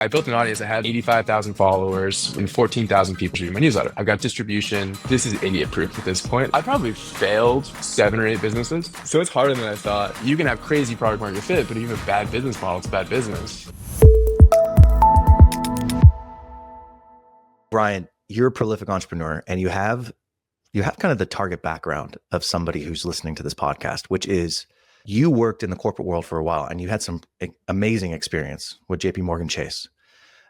I built an audience that had 85,000 followers and 14,000 people reading my newsletter. I've got distribution. This is idiot proof at this point. I probably failed 7 or 8 businesses. So it's harder than I thought. You can have crazy product market fit, but if you have a bad business model, it's bad business. Brian, you're a prolific entrepreneur and you have kind of the target background of somebody who's listening to this podcast, which is you worked in the corporate world for a while and you had some amazing experience with JP Morgan Chase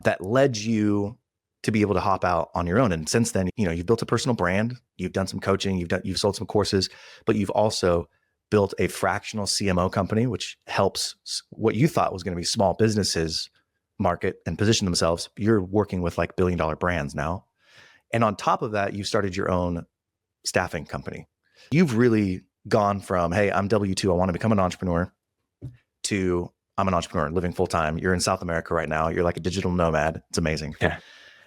that led you to be able to hop out on your own. And since then, you've built a personal brand, you've done some coaching, you've sold some courses, but you've also built a fractional CMO company, which helps what you thought was going to be small businesses market and position themselves. You're working with like billion-dollar brands now. And on top of that, you started your own staffing company. You've really gone from, hey, I'm W-2, I want to become an entrepreneur, to I'm an entrepreneur living full time. You're in South America right now. You're like a digital nomad. It's amazing. Yeah.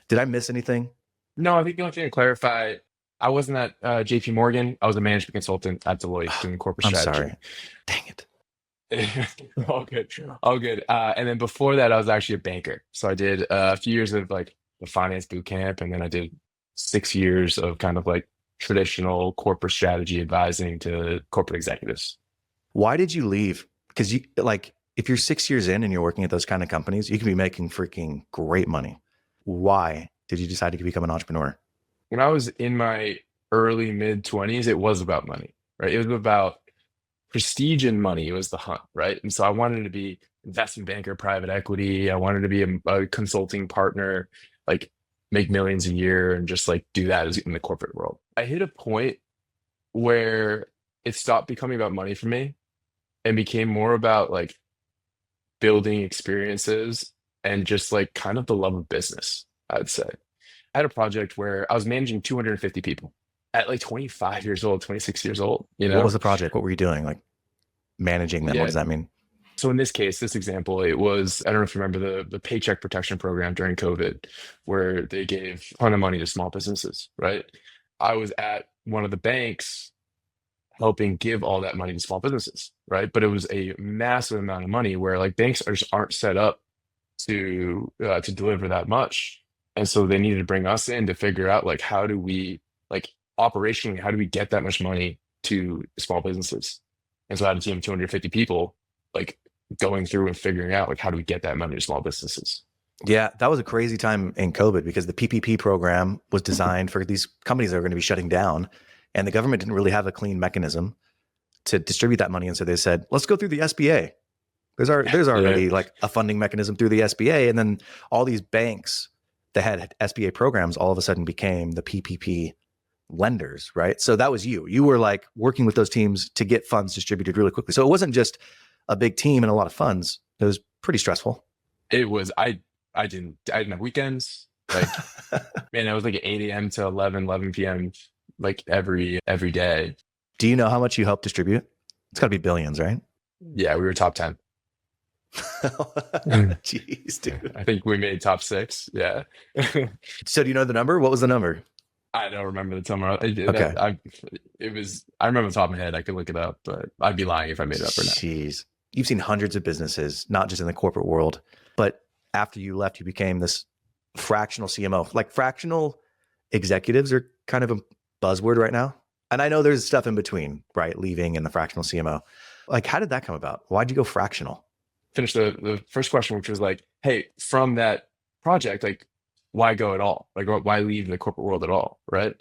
Did I miss anything? No, I think the only thing to clarify, I wasn't at JP Morgan. I was a management consultant at Deloitte doing corporate I'm strategy. sorry. Dang it. All good. All good. And then before that, I was actually a banker. So I did a few years of like the finance boot camp, and then I did 6 years of kind of like traditional corporate strategy advising to corporate executives. Why did you leave? Because if you're 6 years in and you're working at those kind of companies, you can be making freaking great money. Why did you decide to become an entrepreneur? When I was in my early mid 20s, it was about money, right? It was about prestige and money. It was the hunt, right? And so I wanted to be investment banker, private equity. I wanted to be a consulting partner, like make millions a year and just like do that in the corporate world. I hit a point where it stopped becoming about money for me and became more about like building experiences and just like kind of the love of business, I'd say. I had a project where I was managing 250 people at like 25 years old, 26 years old, What was the project? What were you doing? Like managing them? What Yeah. does that mean? So in this case, this example, it was, I don't know if you remember the Paycheck Protection Program during COVID, where they gave a ton of money to small businesses, right? I was at one of the banks helping give all that money to small businesses, right? But it was a massive amount of money where like banks aren't set up to deliver that much. And so they needed to bring us in to figure out like, how do we like operationally, how do we get that much money to small businesses? And so I had a team of 250 people like going through and figuring out like, how do we get that money to small businesses? Yeah, that was a crazy time in COVID because the PPP program was designed for these companies that are going to be shutting down, and the government didn't really have a clean mechanism to distribute that money. And so they said, let's go through the SBA. There's already like a funding mechanism through the SBA. And then all these banks that had SBA programs all of a sudden became the PPP lenders, right? So that was you. You were like working with those teams to get funds distributed really quickly. So it wasn't just a big team and a lot of funds. It was pretty stressful. It was, I didn't have weekends. Like, man, it was like 8 a.m. to 11 p.m. like every day. Do you know how much you helped distribute? It's got to be billions, right? Yeah, we were top 10. Jeez, dude. I think we made top 6. Yeah. So do you know the number? What was the number? I don't remember the number. Okay. I remember the top of my head. I could look it up, but I'd be lying if I made it up or not. Jeez. You've seen hundreds of businesses, not just in the corporate world, but after you left, you became this fractional CMO. Like fractional executives are kind of a buzzword right now. And I know there's stuff in between, right? Leaving and the fractional CMO. Like, how did that come about? Why'd you go fractional? Finish the first question, which was like, hey, from that project, like, why go at all? Like, why leave the corporate world at all? Right.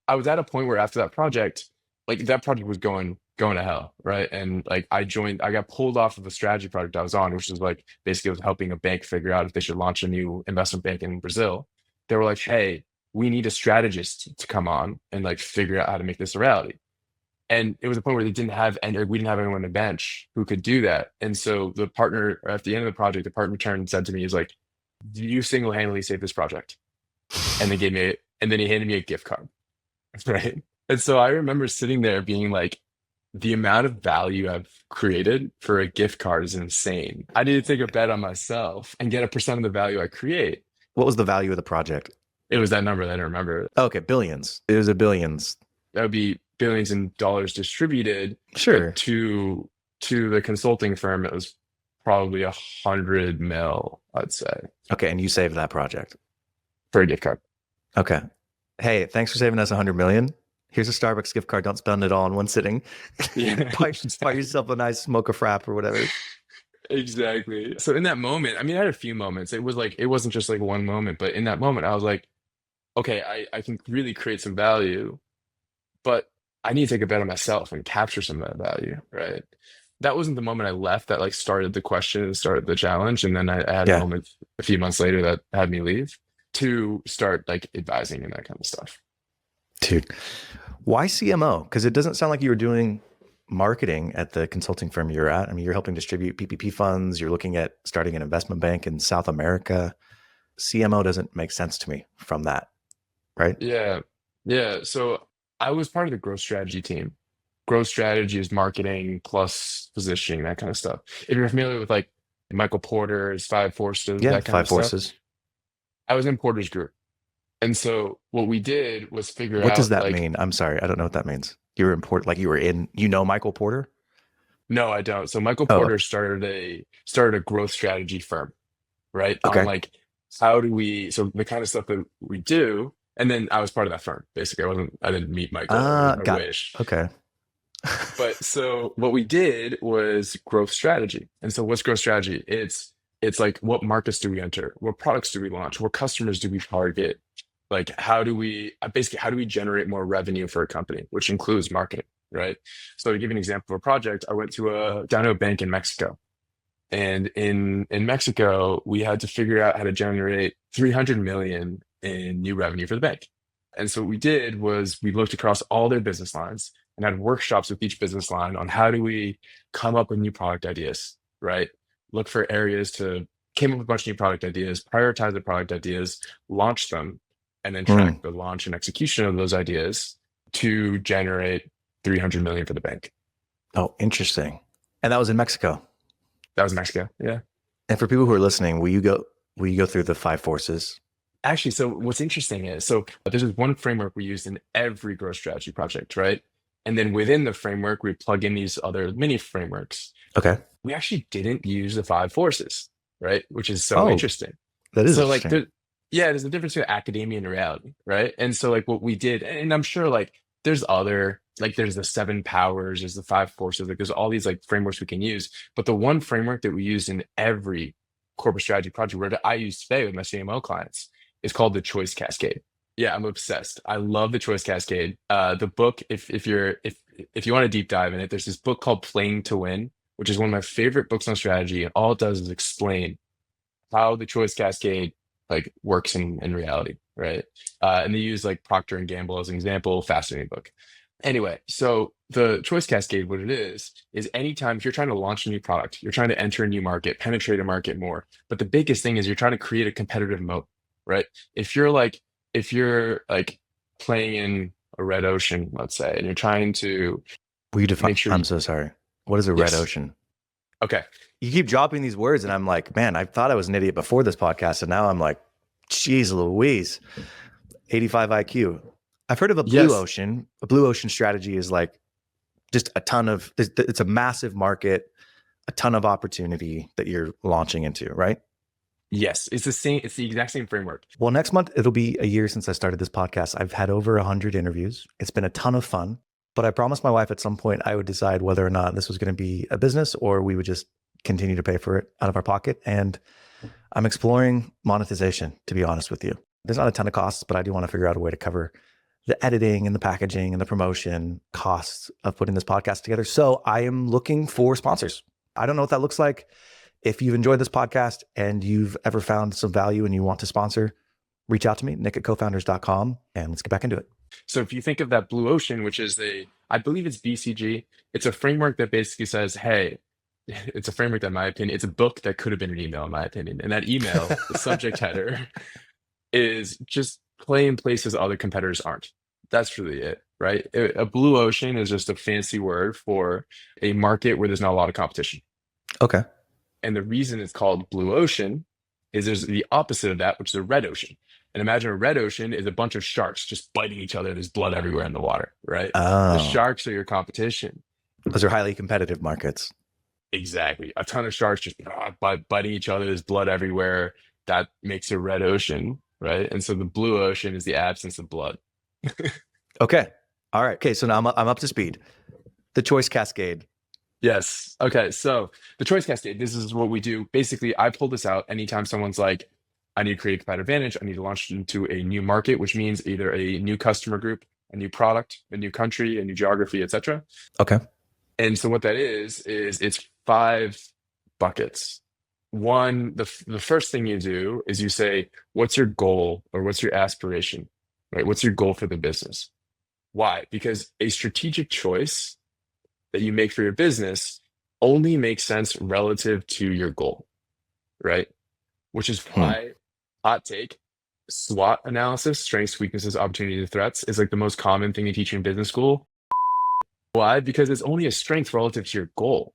I was at a point where after that project, like that project was going to hell. Right. And like I got pulled off of the strategy project I was on, which was like basically I was helping a bank figure out if they should launch a new investment bank in Brazil. They were like, hey, we need a strategist to come on and like figure out how to make this a reality. And it was a point where we didn't have anyone on the bench who could do that. And so the partner at the end of the project, the partner returned and said to me, "Is like, do you single-handedly save this project?" And they then he handed me a gift card, right? And so I remember sitting there being like, the amount of value I've created for a gift card is insane. I need to take a bet on myself and get a percent of the value I create. What was the value of the project? It was that number that I don't remember. Okay, billions. It was a billions. That would be billions in dollars distributed. Sure. But to the consulting firm, it was probably 100 mil, I'd say, Okay, and you saved that project. for a gift card. Okay. Hey, thanks for saving us 100 million. Here's a Starbucks gift card. Don't spend it all in one sitting. Yeah, buy yourself a nice smoke a frap or whatever. exactly. So in that moment, I mean, I had a few moments. It was like, it wasn't just like one moment, but in that moment, I was like, okay, I can really create some value, but I need to take a bet on myself and capture some of that value, right? That wasn't the moment I left that like started the question and started the challenge. And then I had a Yeah, moment a few months later that had me leave to start like advising and that kind of stuff. dude. Why CMO? Because it doesn't sound like you were doing marketing at the consulting firm you're at. I mean, you're helping distribute PPP funds. You're looking at starting an investment bank in South America. CMO doesn't make sense to me from that, right? Yeah. Yeah. So I was part of the growth strategy team. Growth strategy is marketing plus positioning, that kind of stuff. If you're familiar with like Michael Porter's Five Forces, Yeah, that kind of five stuff, forces. I was in Porter's group. And so what we did was figure What does out that like, mean? I'm sorry, I don't know what that means. You were important, like you were in. You know Michael Porter? no, I don't. So Michael Oh, Porter started a growth strategy firm, right? On okay. like how do we, so the kind of stuff that we do, and then I was part of that firm. Basically, I didn't meet Michael. I Got. wish. Okay. But so what we did was growth strategy. And so what's growth strategy? It's like what markets do we enter? What products do we launch? What customers do we target? Like how do we basically how do we generate more revenue for a company, which includes marketing, right? So to give you an example of a project, I went to a down to a bank in Mexico. And in Mexico, we had to figure out how to generate 300 million in new revenue for the bank. And so what we did was we looked across all their business lines and had workshops with each business line on how do we come up with new product ideas, right? Look for areas to came up with a bunch of new product ideas, prioritize the product ideas, launch them, and then track Hmm. the launch and execution of those ideas to generate 300 million for the bank. Oh, interesting. And that was in Mexico. That was Mexico. Yeah. And for people who are listening, will you go through the five forces? Actually, so what's interesting is so there's this one framework we use in every growth strategy project, right? And then within the framework, we plug in these other mini frameworks. Okay. We actually didn't use the five forces, right? Which is so Oh, interesting. that is So like interesting. yeah, there's a difference between academia and reality, right? And so like what we did, and I'm sure like there's other like there's the seven powers, there's the five forces, like there's all these like frameworks we can use. But the one framework that we used in every corporate strategy project where I use today with my CMO clients is called the choice cascade. Yeah, I'm obsessed. I love the choice cascade. The book, if you want to deep dive in it, there's this book called Playing to Win, which is one of my favorite books on strategy, and all it does is explain how the choice cascade like works in reality, right? And they use like Procter and Gamble as an example. Fascinating book. Anyway, so the choice cascade, what it is anytime if you're trying to launch a new product, you're trying to enter a new market, penetrate a market more. But the biggest thing is you're trying to create a competitive moat, right? If you're like if you're like playing in a red ocean, let's say, and you're trying to Will you define? make sure I'm so sorry. What is a red yes, ocean? okay. You keep dropping these words, and I'm like, man, I thought I was an idiot before this podcast, and now I'm like, geez, Louise, 85 IQ. I've heard of a blue Yes, ocean. A blue ocean strategy is like just a ton of. It's a massive market, a ton of opportunity that you're launching into, right? yes. It's the same, it's the exact same framework. Well, next month it'll be a year since I started this podcast. I've had over 100 interviews. It's been a ton of fun, but I promised my wife at some point I would decide whether or not this was going to be a business or we would just continue to pay for it out of our pocket. And I'm exploring monetization, to be honest with you. There's not a ton of costs, but I do want to figure out a way to cover the editing and the packaging and the promotion costs of putting this podcast together. So I am looking for sponsors. I don't know what that looks like. If you've enjoyed this podcast and you've ever found some value and you want to sponsor, reach out to me, nick@cofounders.com, and let's get back into it. So if you think of that blue ocean, which is I believe it's BCG, it's a framework that basically says, hey, it's a framework that, in my opinion, it's a book that could have been an email, in my opinion. And that email, the subject header, is just play in places other competitors aren't. That's really it, right? A blue ocean is just a fancy word for a market where there's not a lot of competition. Okay. And the reason it's called blue ocean is there's the opposite of that, which is a red ocean. And imagine a red ocean is a bunch of sharks just biting each other. There's blood everywhere in the water, right? The Oh, sharks are your competition. those are highly competitive markets. Exactly. A ton of sharks just biting each other. There's blood everywhere. That makes a red ocean, right? And so the blue ocean is the absence of blood. Okay. All right. Okay. So now I'm up to speed. The choice cascade. Yes. Okay. So the choice cascade, this is what we do. Basically, I pull this out anytime someone's like, I need to create a competitive advantage. I need to launch into a new market, which means either a new customer group, a new product, a new country, a new geography, etc. Okay. And so what that is it's five buckets. One, the first thing you do is you say, what's your goal or what's your aspiration, right? What's your goal for the business? Why? Because a strategic choice that you make for your business only makes sense relative to your goal, right? Which is Hmm. why, hot take, SWOT analysis, strengths, weaknesses, opportunities, threats, is like the most common thing they teach you in business school. Why? Because it's only a strength relative to your goal.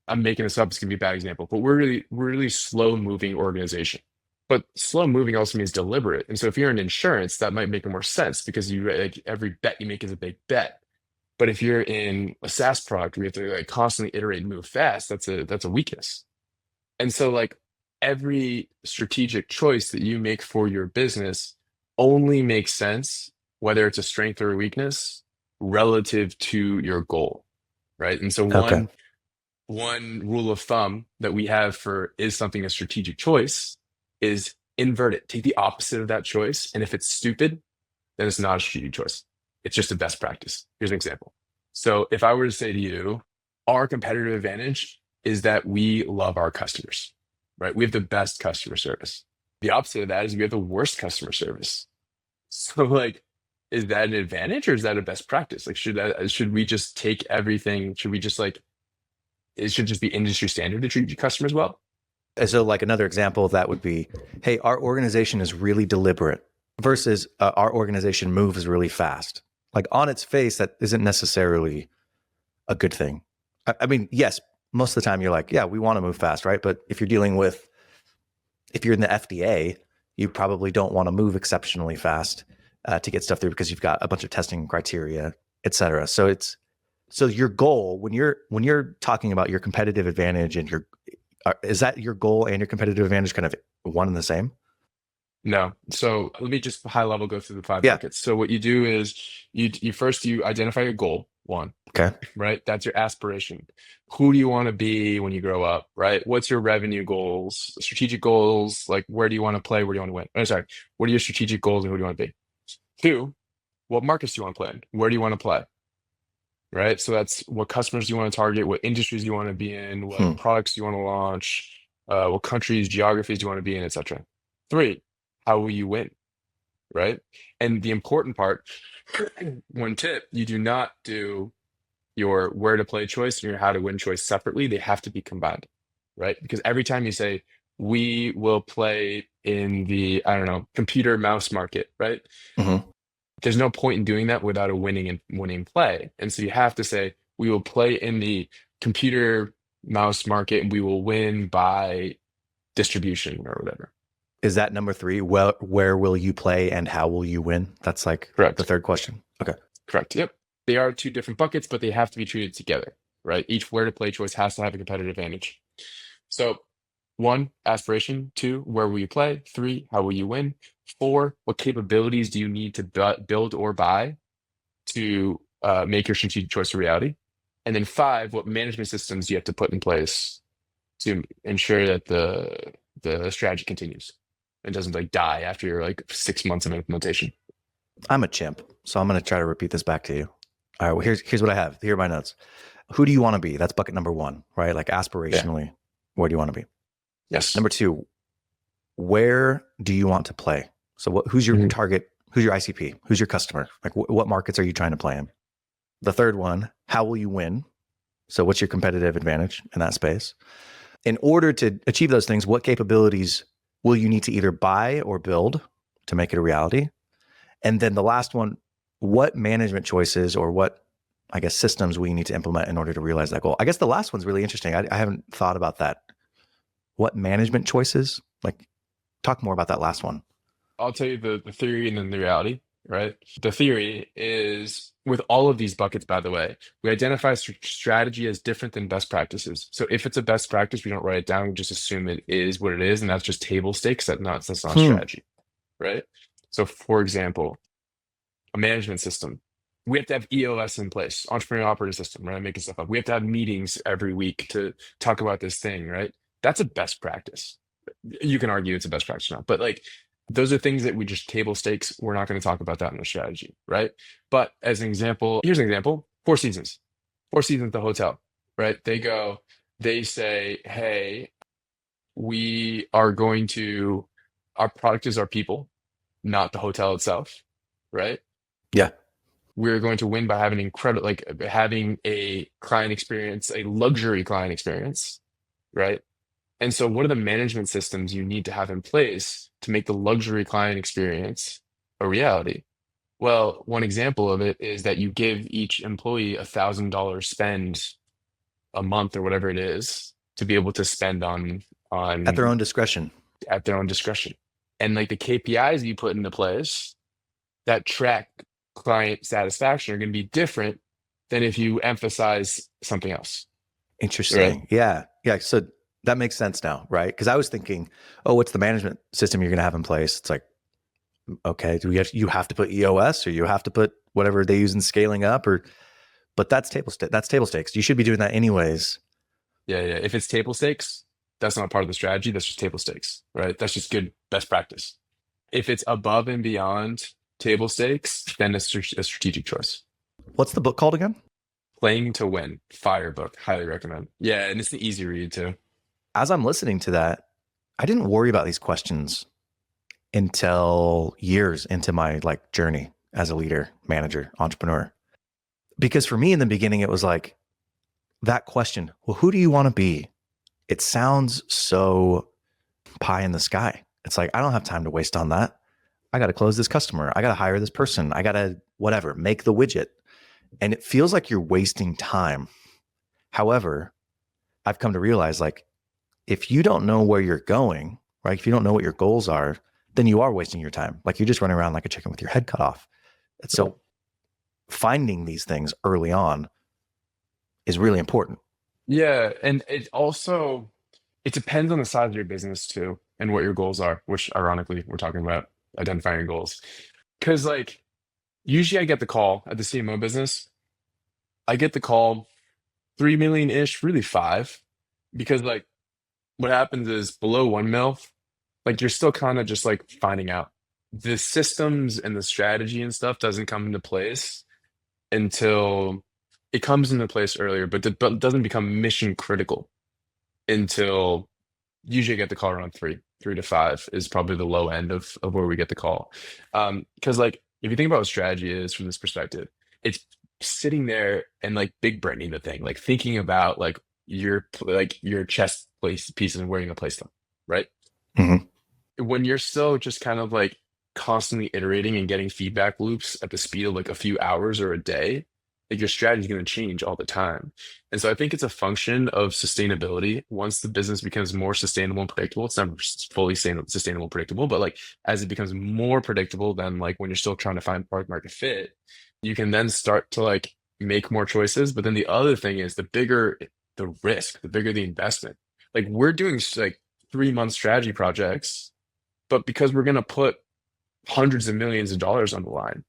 I'm making this up, it's gonna be a bad example, but we're really slow moving organization. But slow moving also means deliberate. And so if you're in insurance, that might make more sense because you like every bet you make is a big bet. But if you're in a SaaS product where you have to like constantly iterate and move fast, that's a weakness. And so like every strategic choice that you make for your business only makes sense, whether it's a strength or a weakness, relative to your goal, right? And so Okay. one rule of thumb that we have for is something a strategic choice is invert it. Take the opposite of that choice. And if it's stupid, then it's not a strategic choice. It's just a best practice. Here's an example. So if I were to say to you, our competitive advantage is that we love our customers, right? We have the best customer service. The opposite of that is we have the worst customer service. So like, is that an advantage or is that a best practice? Like, should we just take everything? Should we just like, it should just be industry standard to treat your customers well? And so like another example of that would be, hey, our organization is really deliberate versus our organization moves really fast. Like on its face, that isn't necessarily a good thing. I mean, yes, most of the time you're like, yeah, we want to move fast, right? But if you're in the FDA, you probably don't want to move exceptionally fast to get stuff through because you've got a bunch of testing criteria, et cetera. So your goal when you're talking about your competitive advantage and is that your goal and your competitive advantage kind of one and the same? No. So let me just high level go through the five Yeah. buckets. So what you do is you identify your goal, one, Okay. right? That's your aspiration. Who do you want to be when you grow up, right? What's your revenue goals, strategic goals? Like where do you want to play? Where do you want to win? Oh, sorry. What are your strategic goals and who do you want to be? Two, what markets do you want to play in? Where do you want to play? Right? So that's what customers do you want to target, what industries do you want to be in, what Hmm. products do you want to launch, what countries, geographies do you want to be in, etc. Three, how will you win? Right? And the important part, one tip, you do not do your where to play choice and your how to win choice separately. They have to be combined, right? Because every time you say, we will play in the, I don't know, computer mouse market, right? Hmm. There's no point in doing that without a winning play. And so you have to say, we will play in the computer mouse market and we will win by distribution or whatever. Is that number three? Well, where will you play and how will you win? That's like the Correct. third question. Okay. Correct. Yep. They are two different buckets, but they have to be treated together, right? Each where to play choice has to have a competitive advantage. So, one, aspiration. Two, where will you play? Three, how will you win? Four, what capabilities do you need to build or buy to make your strategic choice a reality? And then five, what management systems do you have to put in place to ensure that the strategy continues and doesn't like die after you're like 6 months of implementation? I'm a chimp, so I'm going to try to repeat this back to you. All right. Well, here's what I have. Here are my notes. Who do you want to be? That's bucket number one, right? Like Yeah. aspirationally, where do you want to be? Yes. Number two, where do you want to play? So who's your Mhm. target? Who's your ICP? Who's your customer? Like what markets are you trying to play in? The third one, how will you win? So what's your competitive advantage in that space? In order to achieve those things, what capabilities will you need to either buy or build to make it a reality? And then the last one, what management choices or what, I guess, systems will you need to implement in order to realize that goal? I guess the last one's really interesting. I haven't thought about that. What management choices? Like, talk more about that last one. I'll tell you the theory and then the reality. right? The theory is with all of these buckets, by the way, we identify strategy as different than best practices. So if it's a best practice, we don't write it down. We just assume it is what it is, and that's just table stakes. That's not Hmm. strategy, right? So for example, a management system. We have to have EOS in place, entrepreneurial operating system, right? I'm making stuff up. We have to have meetings every week to talk about this thing, right? That's a best practice. You can argue it's a best practice or not, but like those are things that we just table stakes. We're not going to talk about that in the strategy, right? But as an example, here's an example: Four Seasons. Four Seasons, the hotel, right? They say, hey, we are going to, our product is our people, not the hotel itself, right? Yeah. We're going to win by having incredible, like having a client experience, a luxury client experience, right? And so, what are the management systems you need to have in place to make the luxury client experience a reality? Well, one example of it is that you give each employee $1,000 spend a month or whatever it is to be able to spend At their on own discretion. at their own discretion. And like the KPIs you put into place that track client satisfaction are going to be different than if you emphasize something else, right? Interesting. Yeah. Yeah. So that makes sense now, right? Because I was thinking, oh, what's the management system you're going to have in place? It's like, okay, you have to put EOS or you have to put whatever they use in scaling up, or but that's table stakes. You should be doing that anyways. Yeah, yeah. If it's table stakes, that's not part of the strategy. That's just table stakes, right? That's just good best practice. If it's above and beyond table stakes, then it's a strategic choice. What's the book called again? Playing to Win, fire book, highly recommend. Yeah, and it's an easy read too. As I'm listening to that, I didn't worry about these questions until years into my like journey as a leader, manager, entrepreneur. Because for me in the beginning, it was like that question, well, who do you want to be? It sounds so pie in the sky. It's like, I don't have time to waste on that. I got to close this customer. I got to hire this person. I got to whatever, make the widget. And it feels like you're wasting time. However, I've come to realize like, if you don't know where you're going, right? If you don't know what your goals are, then you are wasting your time. Like you're just running around like a chicken with your head cut off. And so finding these things early on is really important. Yeah, and it depends on the size of your business too and what your goals are, which ironically we're talking about identifying your goals. Because like usually I get the call at the CMO business. I get the call 3 million ish, really five, because like what happens is below 1 mil, like you're still kind of just like finding out. The systems and the strategy and stuff doesn't come into place until it comes into place earlier, but doesn't become mission critical until usually I get the call around three to five is probably the low end of where we get the call. Because like if you think about what strategy is from this perspective, it's sitting there and like big braining the thing, like thinking about like your chess place pieces and where you're gonna place them, right? Mhm. When you're still just kind of like constantly iterating and getting feedback loops at the speed of like a few hours or a day, like your strategy is going to change all the time. And so I think it's a function of sustainability. Once the business becomes more sustainable and predictable, it's never fully sustainable and predictable, but like as it becomes more predictable than like when you're still trying to find product market fit, you can then start to like make more choices. But then the other thing is the bigger the risk, the bigger the investment. Like we're doing like 3 month strategy projects, but because we're going to put hundreds of millions of dollars on the line,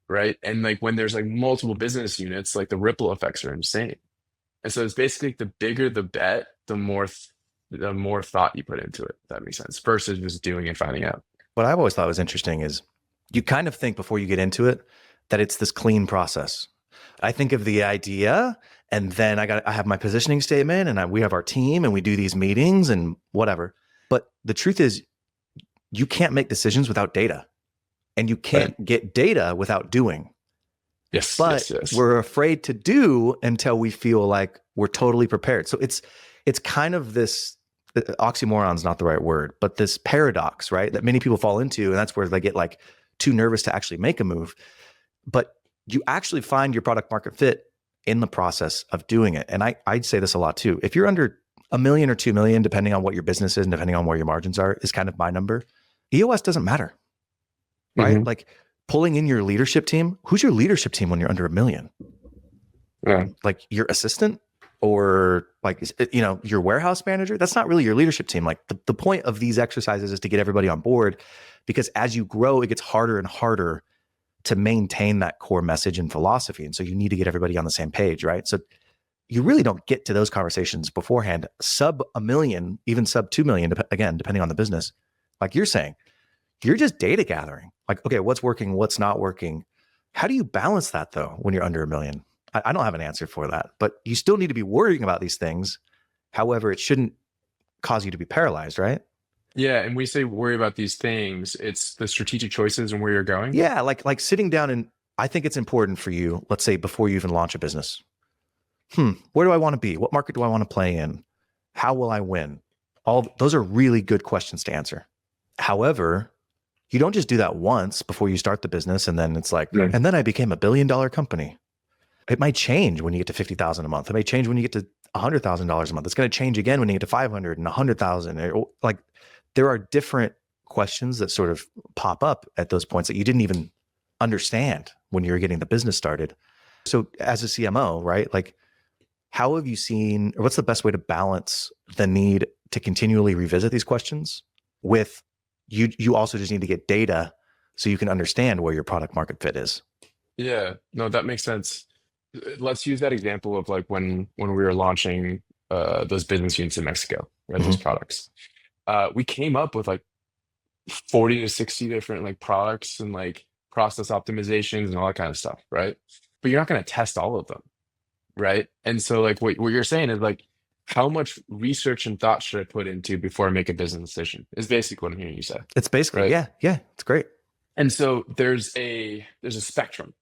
right? And like when there's like multiple business units, like the ripple effects are insane. And so it's basically the bigger the bet, the more thought you put into it, if that makes sense, versus just doing and finding out. What I've always thought was interesting is you kind of think before you get into it that it's this clean process. I think of the idea and then I have my positioning statement and we have our team and we do these meetings and whatever. But the truth is you can't make decisions without data and you can't Right. get data without doing. Yes, But yes, yes. we're afraid to do until we feel like we're totally prepared. So it's kind of this oxymoron is not the right word, but this paradox, right? That many people fall into, and that's where they get like too nervous to actually make a move. But you actually find your product market fit in the process of doing it. And I'd say this a lot too. If you're under 1 million or 2 million, depending on what your business is and depending on where your margins are, is kind of my number. EOS doesn't matter, right? Mhm. Like pulling in your leadership team. Who's your leadership team when you're under $1 million? Yeah. Like your assistant or like, your warehouse manager? That's not really your leadership team. Like the point of these exercises is to get everybody on board, because as you grow, it gets harder and harder to maintain that core message and philosophy. And so you need to get everybody on the same page, right? So you really don't get to those conversations beforehand. Sub $1 million, even sub 2 million, again, depending on the business, like you're saying, you're just data gathering. Like, okay, what's working, what's not working. How do you balance that though when you're under $1 million? I don't have an answer for that, but you still need to be worrying about these things. However, it shouldn't cause you to be paralyzed, right? Yeah, and we say worry about these things. It's the strategic choices and where you're going. Yeah, like sitting down, and I think it's important for you, let's say before you even launch a business. Where do I want to be? What market do I want to play in? How will I win? All those are really good questions to answer. However, you don't just do that once before you start the business and then it's like, and then I became $1 billion company. It might change when you get to 50,000 a month. It may change when you get to $100,000 a month. It's going to change again when you get to 500 and 100,000. Like there are different questions that sort of pop up at those points that you didn't even understand when you were getting the business started. So as a CMO, right? Like how have you seen, or what's the best way to balance the need to continually revisit these questions with you also just need to get data so you can understand where your product market fit is? Yeah, no, that makes sense. Let's use that example of like when we were launching those business units in Mexico, right? Those products. We came up with like 40 to 60 different like products and like process optimizations and all that kind of stuff, right? But you're not going to test all of them, right? And so like what you're saying is like, how much research and thought should I put into before I make a business decision? Is basically what I'm hearing you say. It's basically, right? yeah, it's great. And so there's a spectrum,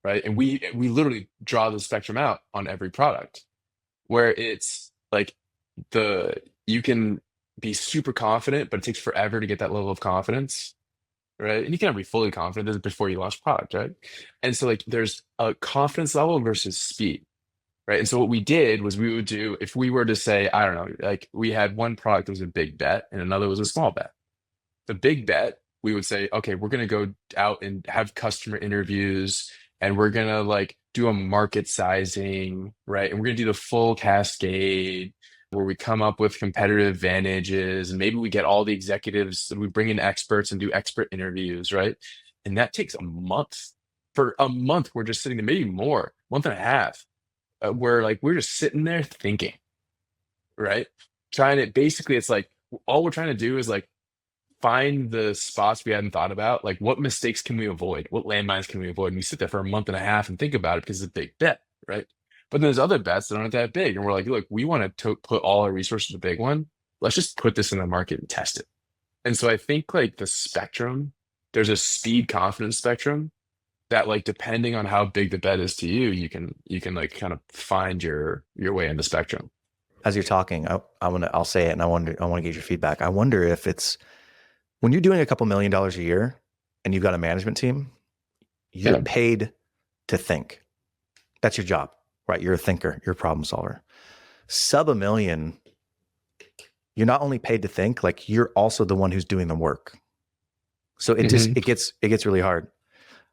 right? And we literally draw the spectrum out on every product, where it's like you can be super confident, but it takes forever to get that level of confidence, right? And you can't be fully confident before you launch product, right? And so like there's a confidence level versus speed, right? And so what we did was we would do, if we were to say, I don't know, like we had one product that was a big bet and another was a small bet. The big bet, we would say, okay, we're going to go out and have customer interviews and we're going to like do a market sizing, right? And we're going to do the full cascade where we come up with competitive advantages and maybe we get all the executives and we bring in experts and do expert interviews, right? And that takes a month. For a month, we're just sitting there, maybe more, month and a half, where like we're just sitting there thinking, right? Basically, it's like all we're trying to do is like find the spots we hadn't thought about, like what mistakes can we avoid, what landmines can we avoid, and we sit there for a month and a half and think about it because it's a big bet, right? But then there's other bets that aren't that big, and we're like, look, we want to put all our resources in the big one. Let's just put this in the market and test it. And so I think like the spectrum, there's a speed confidence spectrum that like depending on how big the bet is to you, you can like kind of find your way in the spectrum. As you're talking, I'll say it, and I want to get your feedback. I wonder if it's when you're doing a couple $1 million a year and you've got a management team, you're paid to think. That's your job, right? You're a thinker, you're a problem solver. Sub $1 million, you're not only paid to think, like you're also the one who's doing the work. So it gets really hard.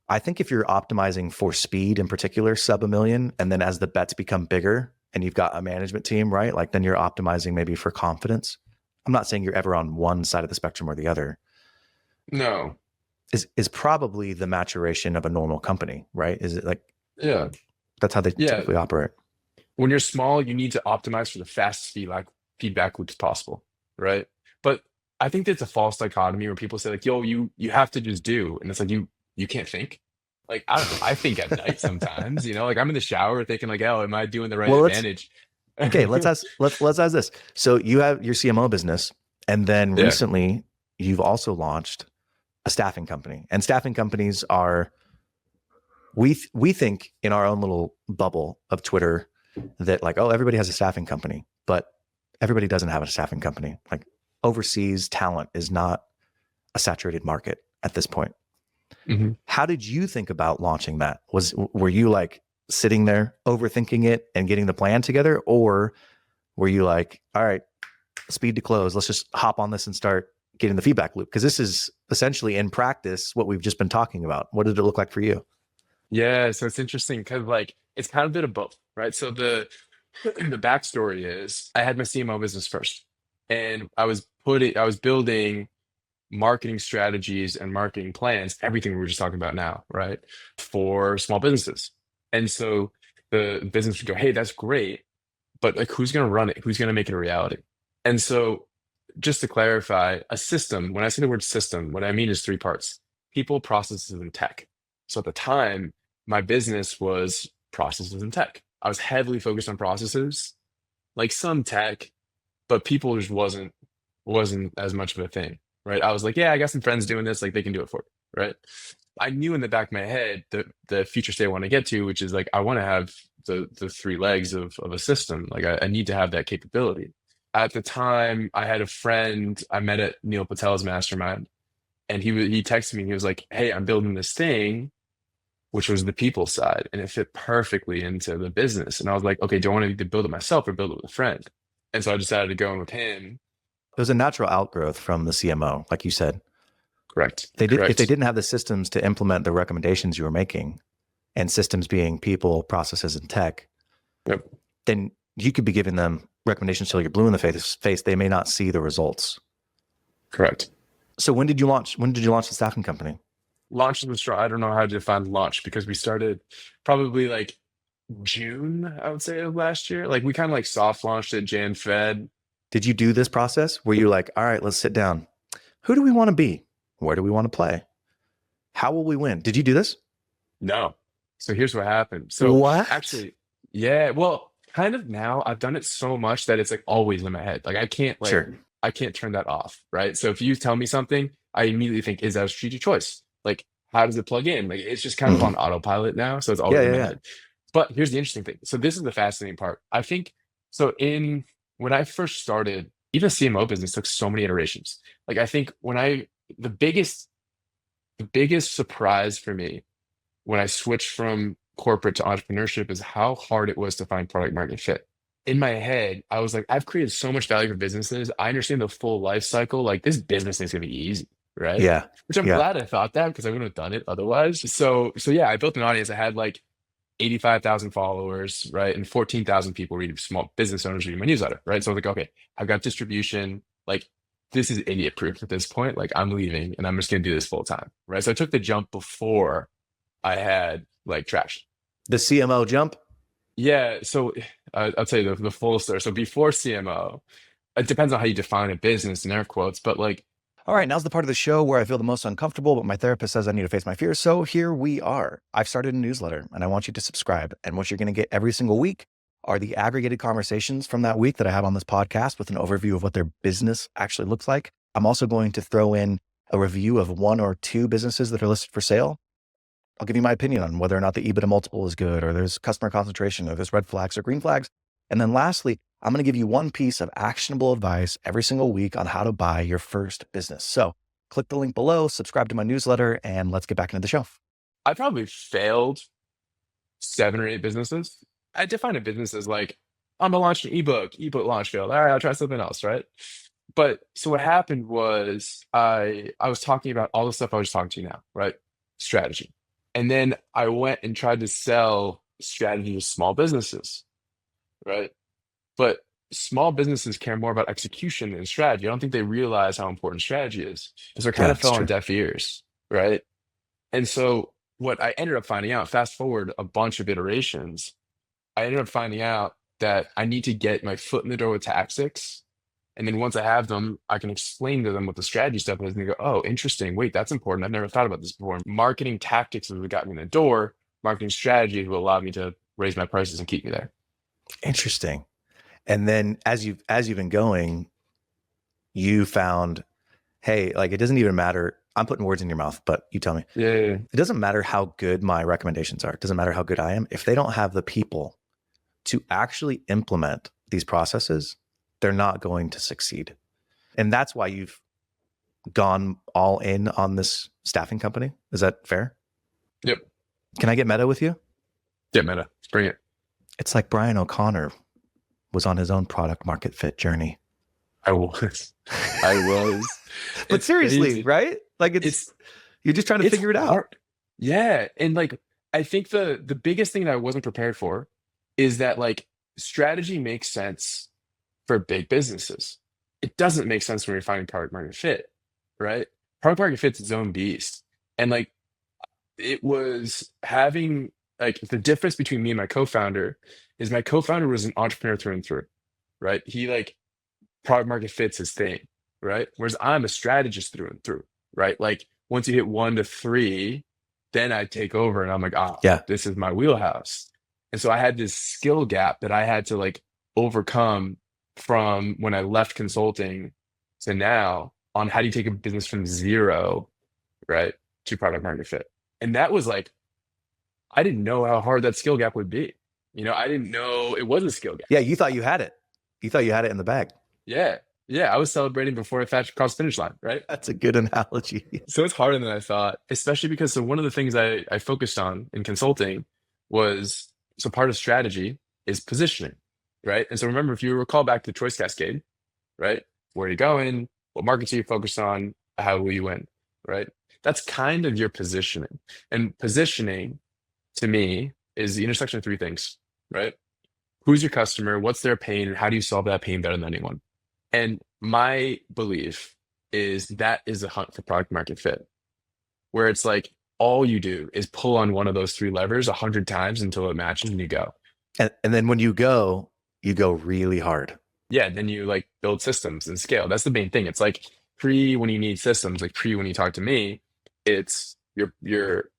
I think if you're optimizing for speed in particular, sub $1 million, and then as the bets become bigger and you've got a management team, right? Like then you're optimizing maybe for confidence. I'm not saying you're ever on one side of the spectrum or the other. No. Is probably the maturation of a normal company, right? Is it like, yeah, that's how they typically operate. When you're small, you need to optimize for the fastest feedback loops possible, right? But I think that's a false dichotomy where people say like, yo, you have to just do. And it's like, you can't think. Like, I don't know. I think at night sometimes, like I'm in the shower thinking like, oh, am I doing the right advantage? Okay, let's ask this. So you have your CMO business, and then recently you've also launched a staffing company. And staffing companies are, we think in our own little bubble of Twitter that like, oh, everybody has a staffing company, but everybody doesn't have a staffing company. Like overseas talent is not a saturated market at this point. Mm-hmm. How did you think about launching that? Were you like sitting there overthinking it and getting the plan together, or were you like, all right, speed to close, let's just hop on this and start getting the feedback loop? Because this is essentially in practice what we've just been talking about. What did it look like for you? Yeah, so it's interesting because like it's kind of a bit of both, right? So the the backstory is I had my CMO business first, and I was building marketing strategies and marketing plans, everything we were just talking about now, right? For small businesses. And so the business would go, hey, that's great, but like who's going to run it? Who's going to make it a reality? And so just to clarify, a system, when I say the word system, what I mean is three parts: people, processes, and tech. So at the time, my business was processes and tech. I was heavily focused on processes, like some tech, but people just wasn't as much of a thing, right? I was like, yeah, I got some friends doing this, like they can do it for me, right? I knew in the back of my head the future state I want to get to, which is like I want to have the three legs of a system. Like I need to have that capability. At the time, I had a friend I met at Neil Patel's mastermind, and he texted me. He was like, "Hey, I'm building this thing," which was the people side, and it fit perfectly into the business. And I was like, "Okay, do I want to build it myself or build it with a friend?" And so I decided to go in with him. It was a natural outgrowth from the CMO, like you said. Correct. If they Correct. didn't have the systems to implement the recommendations you were making, and systems being people, processes, and tech, Yep. then you could be giving them recommendations till you're blue in the face. They may not see the results. Correct. So when did you launch? When did you launch the staffing company? Launch was strong. I don't know how to define launch because we started probably like June, I would say, of last year. Like we kind of like soft launched it Jan Fed. Did you do this process? Were you like, all right, let's sit down. Who do we want to be? Where do we want to play? How will we win? Did you do this? No. So here's what happened. So What? actually, yeah, well, kind of now I've done it so much that it's like always in my head. Sure. I can't turn that off, right? So if you tell me something, I immediately think, is that a strategic choice? Like, how does it plug in? Like it's just kind of on Mhm. autopilot now. So it's Yeah, always in yeah, my yeah. head. But here's the interesting thing. So this is the fascinating part. I think so in when I first started, even CMO business took so many iterations. Like I think when I the biggest surprise for me when I switched from corporate to entrepreneurship is how hard it was to find product market fit. In my head, I was like, I've created so much value for businesses. I understand the full life cycle. Like this business is gonna be easy, right? Yeah. Which I'm Yeah. glad I thought that because I wouldn't have done it otherwise. So yeah, I built an audience. I had like 85,000 followers, right? And 14,000 people read small business owners read my newsletter, right? So I was like, okay, I've got distribution. Like this is idiot proof at this point. Like I'm leaving and I'm just gonna do this full time, right? So I took the jump before I had like traction. The CMO jump. Yeah, so I'll tell you the full story. So before CMO, it depends on how you define a business in air quotes, but like, All right, now's the part of the show where I feel the most uncomfortable, but my therapist says I need to face my fears. So here we are. I've started a newsletter and I want you to subscribe. And what you're going to get every single week are the aggregated conversations from that week that I have on this podcast with an overview of what their business actually looks like. I'm also going to throw in a review of one or two businesses that are listed for sale. I'll give you my opinion on whether or not the EBITDA multiple is good, or there's customer concentration, or there's red flags or green flags. And then lastly, I'm going to give you one piece of actionable advice every single week on how to buy your first business. So click the link below, subscribe to my newsletter, and let's get back into the show. I probably failed 7 or 8 businesses. I define a business as like, I'm gonna launch an ebook launch failed. All right, I'll try something else, right? But so what happened was I was talking about all the stuff I was talking to you now, right? Strategy. And then I went and tried to sell strategy to small businesses, right? But small businesses care more about execution than strategy. I don't think they realize how important strategy is. So it kind Yeah, of it's fell on true. deaf ears, right? And so what I ended up finding out, fast forward a bunch of iterations, I ended up finding out that I need to get my foot in the door with tactics. And then once I have them, I can explain to them what the strategy stuff is. And they go, oh, interesting. Wait, that's important. I've never thought about this before. Marketing tactics is what got me in the door. Marketing strategy will allow me to raise my prices and keep me there. Interesting. And then as you've been going, you found, hey, like it doesn't even matter. I'm putting words in your mouth, but you tell me. Yeah. It doesn't matter how good my recommendations are. It doesn't matter how good I am. If they don't have the people to actually implement these processes, they're not going to succeed. And that's why you've gone all in on this staffing company. Is that fair? Yep. Can I get meta with you? Yeah, meta. Bring it. It's like Brian O'Connor was on his own product market fit journey. I was. I was. But It's seriously, crazy. right? Like It's you're just trying to it's figure it out. hard. Yeah. And like I think the biggest thing that I wasn't prepared for is that like strategy makes sense for big businesses. It doesn't make sense when you're finding product market fit, right? Product market fit's its own beast. And like it was having like the difference between me and my co-founder is my co-founder was an entrepreneur through and through, right? He like product market fit's his thing, right? Whereas I'm a strategist through and through, right? Like once you hit 1 to 3, then I take over and I'm like, ah, Yeah. this is my wheelhouse. And so I had this skill gap that I had to like overcome from when I left consulting to now on how do you take a business from zero, right, to product market fit. And that was like, I didn't know how hard that skill gap would be. I didn't know it was a skill gap. Yeah. You thought you had it. You thought you had it in the bag. Yeah. Yeah. I was celebrating before I crossed the finish line, right? That's a good analogy. So it's harder than I thought, especially because so one of the things I focused on in consulting was so part of strategy is positioning, right? And so remember, if you recall back to the choice cascade, right? Where are you going? What markets are you focused on? How will you win, right? That's kind of your positioning. And positioning to me is the intersection of three things, right? Who's your customer? What's their pain? And how do you solve that pain better than anyone? And my belief is that is a hunt for product market fit, where it's like all you do is pull on one of those three levers 100 times until it matches and you go. And then when you go really hard. Yeah, then you like build systems and scale. That's the main thing. It's like pre when you need systems, like pre when you talk to me, it's you're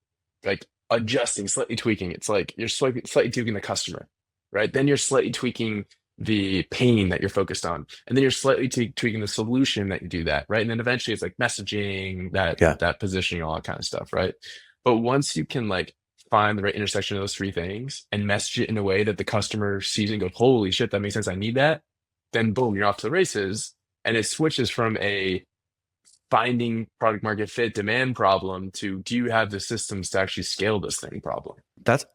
like adjusting, slightly tweaking. It's like you're slightly tweaking the customer, right? Then you're slightly tweaking the pain that you're focused on, and then you're slightly tweaking the solution that you do that, right? And then eventually it's like messaging, Yeah. that positioning, all that kind of stuff, right? But once you can like find the right intersection of those three things and message it in a way that the customer sees and goes, "Holy shit, that makes sense. I need that." Then boom, you're off to the races, and it switches from a finding product market fit demand problem to do you have the systems to actually scale this thing problem.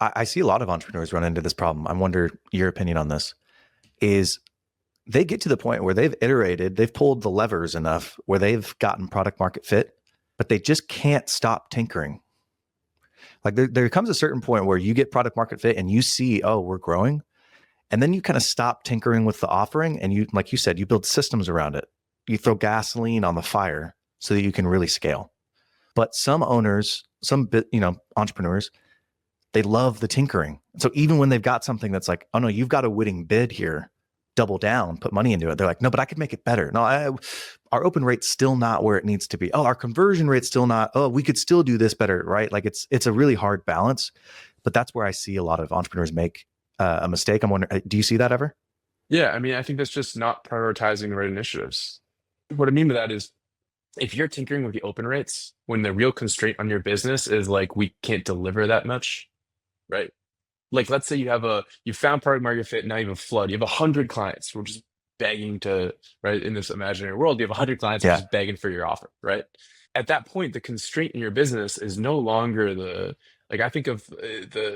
I see a lot of entrepreneurs run into this problem. I wonder your opinion on this is they get to the point where they've iterated, they've pulled the levers enough where they've gotten product market fit, but they just can't stop tinkering. Like there comes a certain point where you get product market fit and you see, oh, we're growing. And then you kind of stop tinkering with the offering. And you, like you said, you build systems around it. You throw gasoline on the fire so that you can really scale. But some owners, entrepreneurs, they love the tinkering. So even when they've got something that's like, oh no, you've got a winning bid here, double down, put money into it. They're like, no, but I could make it better. No, our open rate's still not where it needs to be. Oh, our conversion rate's still not. Oh, we could still do this better, right? Like it's a really hard balance. But that's where I see a lot of entrepreneurs make a mistake. I'm wondering, do you see that ever? Yeah, I mean, I think that's just not prioritizing the right initiatives. What I mean by that is if you're tinkering with the open rates when the real constraint on your business is like we can't deliver that much, right? Like let's say you found product market fit, now you have a flood. You have 100 clients who are just begging to, right? In this imaginary world, you have 100 clients who are Yeah. just begging for your offer, right? At that point, the constraint in your business is no longer like I think of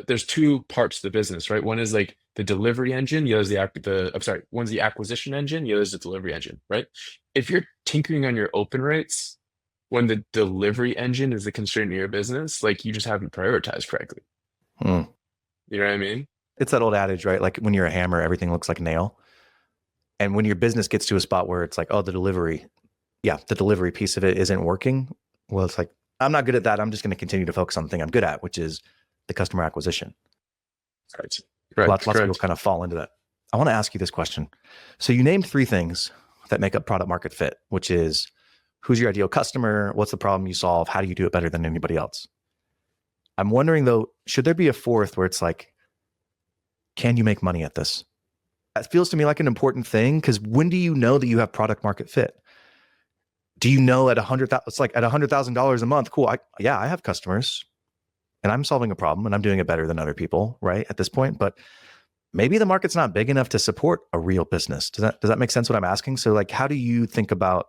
there's two parts to the business, right? One is like the delivery engine, the other is one's the acquisition engine, the other is the delivery engine, right? If you're tinkering on your open rates when the delivery engine is the constraint in your business, like you just haven't prioritized correctly. Hmm. You know what I mean? It's that old adage, right? Like when you're a hammer, everything looks like a nail. And when your business gets to a spot where it's like, oh, the delivery piece of it isn't working. Well, it's like, I'm not good at that. I'm just going to continue to focus on the thing I'm good at, which is the customer acquisition. Right. Right. Lots of people kind of fall into that. I want to ask you this question. So you named 3 things that make up product market fit, which is who's your ideal customer? What's the problem you solve? How do you do it better than anybody else? I'm wondering though, should there be a 4th where it's like, can you make money at this? That feels to me like an important thing, because when do you know that you have product market fit? Do you know at it's like at $100,000 a month, cool. I have customers and I'm solving a problem and I'm doing it better than other people, right? At this point, but maybe the market's not big enough to support a real business. Does that make sense what I'm asking? So like, how do you think about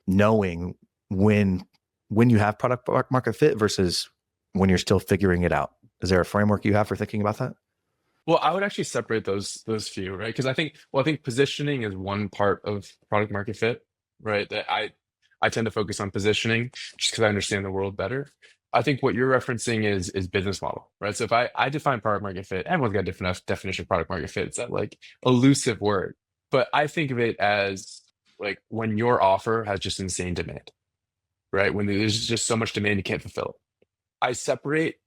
knowing when you have product market fit versus when you're still figuring it out? Is there a framework you have for thinking about that? Well, I would actually separate those few, right? Because I think positioning is one part of product market fit, right? That I tend to focus on positioning just because I understand the world better. I think what you're referencing is business model, right? So if I define product market fit, everyone's got a different definition of product market fit. It's that like elusive word, but I think of it as like when your offer has just insane demand, right? When there's just so much demand you can't fulfill it. I separate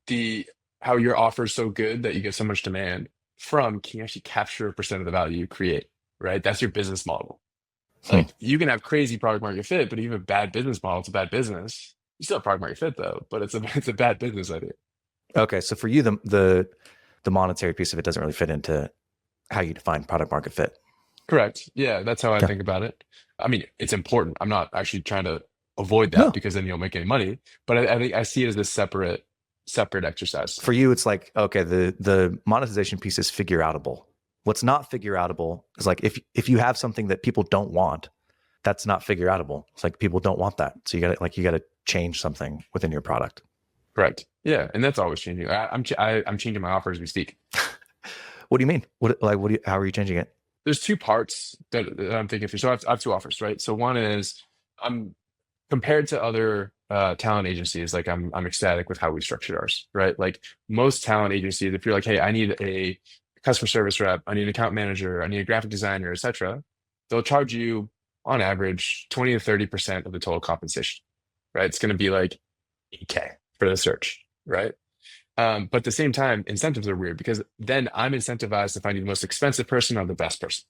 the how your offer is so good that you get so much demand from can you actually capture a percent of the value you create, right? That's your business model. Hmm. Like you can have crazy product market fit, but if you have a bad business model, it's a bad business. You still have product market fit though, but it's a bad business idea. Okay, so for you, the monetary piece of it doesn't really fit into how you define product market fit. Correct. Yeah, that's how I Yeah. think about it. I mean, it's important. I'm not actually trying to avoid that No, because then you don't make any money. But I think I see it as this separate exercise. for you, it's like, okay, the monetization piece is figure outable. What's not figure outable is like if you have something that people don't want, that's not figure outable. It's like people don't want that, so you got to change something within your product. Correct. Yeah, and that's always changing. I'm changing my offer as we speak. What do you mean? How are you changing it? There's two parts that I'm thinking through. So I have two offers, right? So one is I'm compared to other talent agencies, like I'm ecstatic with how we structured ours, right? Like most talent agencies, if you're like, hey, I need a customer service rep, I need an account manager, I need a graphic designer, etc., they'll charge you on average 20 to 30% of the total compensation, right? It's going to be like 8K for the search, right? But at the same time, incentives are weird because then I'm incentivized to find you the most expensive person or the best person.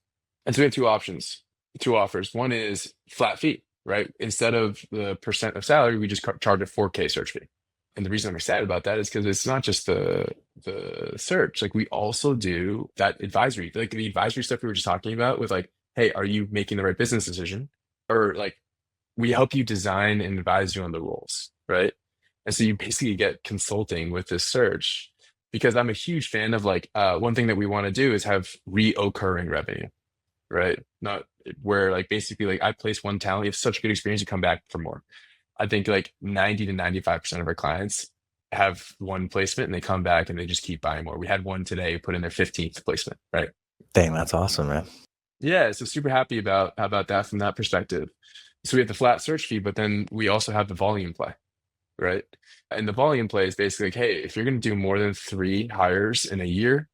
And so we have two offers. One is flat fee, right? Instead of the percent of salary, we just charge a 4K search fee. And the reason I'm excited about that is because it's not just the search. Like we also do that advisory, like the advisory stuff we were just talking about with like, hey, are you making the right business decision? Or like we help you design and advise you on the rules, right? And so you basically get consulting with this search because I'm a huge fan of like one thing that we want to do is have reoccurring revenue, right? Not where like basically like I place one talent, you have such good experience, you come back for more. I think like 90 to 95% of our clients have one placement and they come back and they just keep buying more. We had one today put in their 15th placement, right? Dang, that's awesome, man. Yeah, so super happy about that from that perspective. So we have the flat search fee, but then we also have the volume play, right? And the volume play is basically like, hey, if you're going to do more than 3 hires in a year,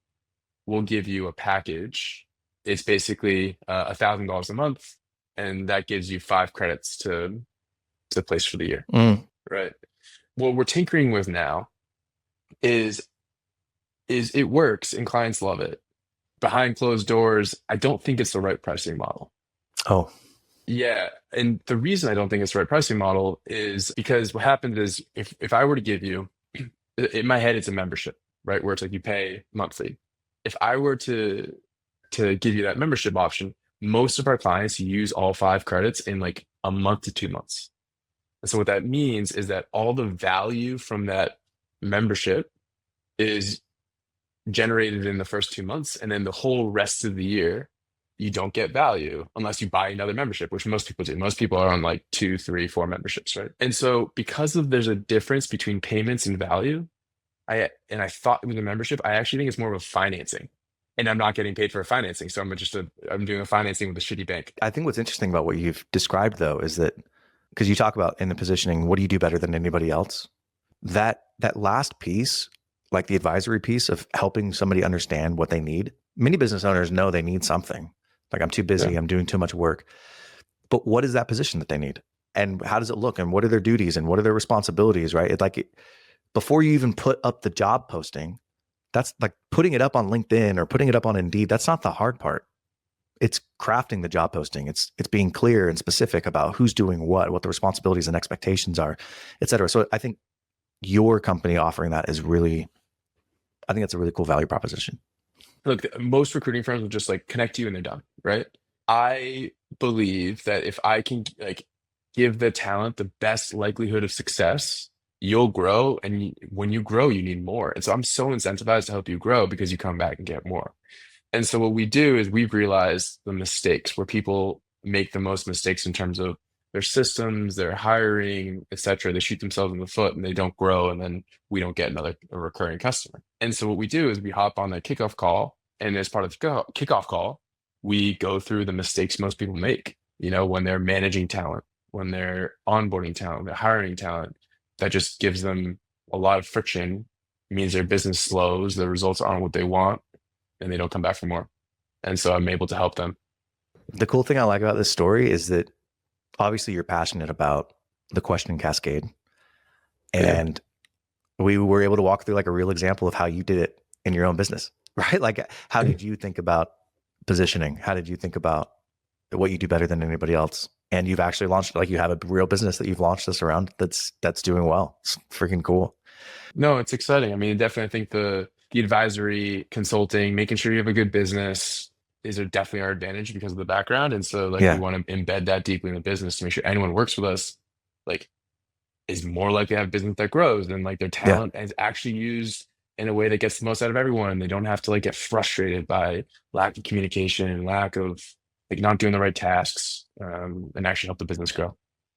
we'll give you a package. It's basically $1,000 a month, and that gives you 5 credits to place for the year, right? What we're tinkering with now is it works and clients love it. Behind closed doors, I don't think it's the right pricing model. Oh, Yeah. And the reason I don't think it's the right pricing model is because what happens is if I were to give you, in my head, it's a membership, right? Where it's like you pay monthly. If I were to give you that membership option, most of our clients use all 5 credits in like a month to 2 months. And so what that means is that all the value from that membership is generated in the first 2 months, and then the whole rest of the year you don't get value unless you buy another membership, which most people do. Most people are on like 2, 3, 4 memberships, right? And so because of there's a difference between payments and value, I thought with a membership, I actually think it's more of a financing, and I'm not getting paid for a financing, so I'm doing a financing with a shitty bank. I think what's interesting about what you've described though is that because you talk about in the positioning, what do you do better than anybody else? That last piece, like the advisory piece of helping somebody understand what they need. Many business owners know they need something. Like I'm too busy, Yeah. I'm doing too much work. But what is that position that they need? And how does it look? And what are their duties? And what are their responsibilities, right? Before you even put up the job posting, that's like putting it up on LinkedIn or putting it up on Indeed. That's not the hard part. It's crafting the job posting. It's being clear and specific about who's doing what the responsibilities and expectations are, et cetera. So I think your company offering that is really, I think it's a really cool value proposition. Look, most recruiting firms will just like connect you and they're done, right? I believe that if I can like give the talent the best likelihood of success, you'll grow. And when you grow, you need more. And so I'm so incentivized to help you grow because you come back and get more. And so what we do is we've realized the mistakes where people make the most mistakes in terms of their systems, their hiring, et cetera. They shoot themselves in the foot and they don't grow. And then we don't get a recurring customer. And so what we do is we hop on that kickoff call. And as part of the kickoff call, we go through the mistakes most people make, when they're managing talent when they're onboarding talent, they're hiring talent, that just gives them a lot of friction, means their business slows, the results aren't what they want, and they don't come back for more. And so I'm able to help them. The cool thing I like about this story is that obviously you're passionate about the question Cascade. And we were able to walk through like a real example of how you did it in your own business, right? Like, how did you think about positioning? How did you think about what you do better than anybody else? And you've actually launched, like, you have a real business that you've launched this around that's doing well. It's freaking cool. No, it's exciting. I mean, definitely, I think the advisory, consulting, making sure you have a good business, these are definitely our advantage because of the background. And so, like, we want to embed that deeply in the business to make sure anyone who works with us, like, is more likely to have business that grows, and like their talent is actually used in a way that gets the most out of everyone. They don't have to like get frustrated by lack of communication, lack of like not doing the right tasks, and actually help the business grow.